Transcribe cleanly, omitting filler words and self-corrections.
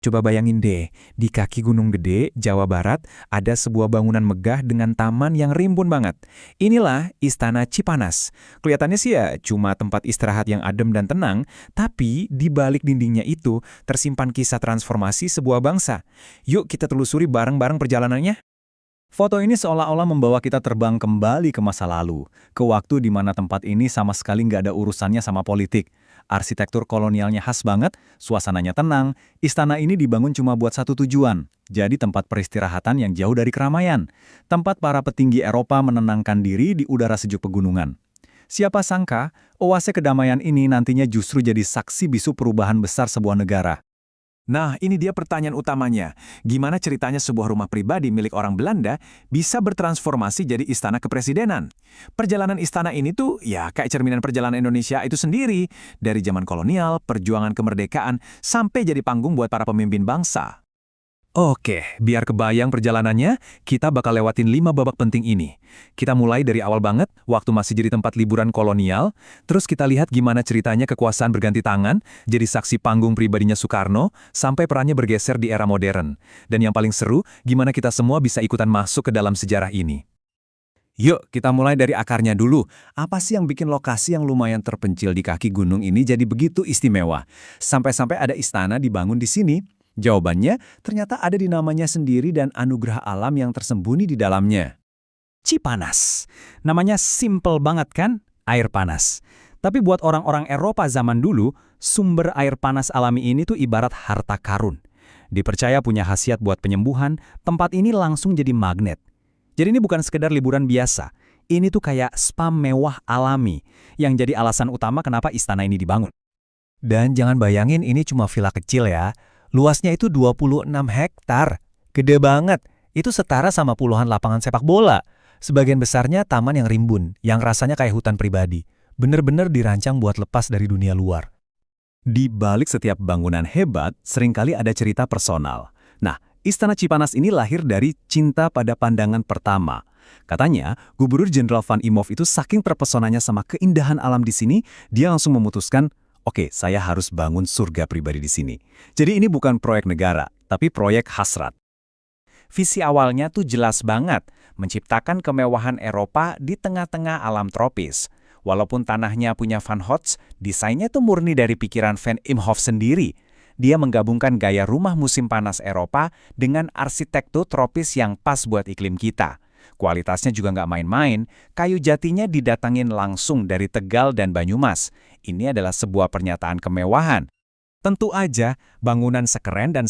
Coba bayangin deh, di kaki Gunung Gede, Jawa Barat, ada sebuah bangunan megah dengan taman yang rimbun banget. Inilah Istana Cipanas. Kelihatannya sih ya cuma tempat istirahat yang adem dan tenang, tapi di balik dindingnya itu tersimpan kisah transformasi sebuah bangsa. Yuk kita telusuri bareng-bareng perjalanannya. Foto ini seolah-olah membawa kita terbang kembali ke masa lalu, ke waktu di mana tempat ini sama sekali nggak ada urusannya sama politik. Arsitektur kolonialnya khas banget, suasananya tenang, istana ini dibangun cuma buat satu tujuan, jadi tempat peristirahatan yang jauh dari keramaian. Tempat para petinggi Eropa menenangkan diri di udara sejuk pegunungan. Siapa sangka, oase kedamaian ini nantinya justru jadi saksi bisu perubahan besar sebuah negara. Nah, ini dia pertanyaan utamanya. Gimana ceritanya sebuah rumah pribadi milik orang Belanda bisa bertransformasi jadi istana kepresidenan? Perjalanan istana ini tuh ya kayak cerminan perjalanan Indonesia itu sendiri. Dari zaman kolonial, perjuangan kemerdekaan, sampai jadi panggung buat para pemimpin bangsa. Oke, biar kebayang perjalanannya, kita bakal lewatin 5 babak penting ini. Kita mulai dari awal banget, waktu masih jadi tempat liburan kolonial, terus kita lihat gimana ceritanya kekuasaan berganti tangan, jadi saksi panggung pribadinya Soekarno, sampai perannya bergeser di era modern. Dan yang paling seru, gimana kita semua bisa ikutan masuk ke dalam sejarah ini. Yuk, kita mulai dari akarnya dulu. Apa sih yang bikin lokasi yang lumayan terpencil di kaki gunung ini jadi begitu istimewa? Sampai-sampai ada istana dibangun di sini. Jawabannya ternyata ada di namanya sendiri dan anugerah alam yang tersembunyi di dalamnya. Cipanas. Namanya simple banget kan? Air panas. Tapi buat orang-orang Eropa zaman dulu, sumber air panas alami ini tuh ibarat harta karun. Dipercaya punya khasiat buat penyembuhan, tempat ini langsung jadi magnet. Jadi ini bukan sekedar liburan biasa. Ini tuh kayak spa mewah alami, yang jadi alasan utama kenapa istana ini dibangun. Dan jangan bayangin ini cuma villa kecil ya. Luasnya itu 26 hektar. Gede banget. Itu setara sama puluhan lapangan sepak bola. Sebagian besarnya taman yang rimbun, yang rasanya kayak hutan pribadi. Bener-bener dirancang buat lepas dari dunia luar. Di balik setiap bangunan hebat, seringkali ada cerita personal. Nah, Istana Cipanas ini lahir dari cinta pada pandangan pertama. Katanya, Gubernur Jenderal Van Imhoff itu saking terpesonanya sama keindahan alam di sini, dia langsung memutuskan, oke, saya harus bangun surga pribadi di sini. Jadi ini bukan proyek negara, tapi proyek hasrat. Visi awalnya tuh jelas banget, menciptakan kemewahan Eropa di tengah-tengah alam tropis. Walaupun tanahnya punya Van Hots, desainnya tuh murni dari pikiran Van Imhoff sendiri. Dia menggabungkan gaya rumah musim panas Eropa dengan arsitektur tropis yang pas buat iklim kita. Kualitasnya juga nggak main-main, kayu jatinya didatangin langsung dari Tegal dan Banyumas. Ini adalah sebuah pernyataan kemewahan. Tentu aja, bangunan sekeren dan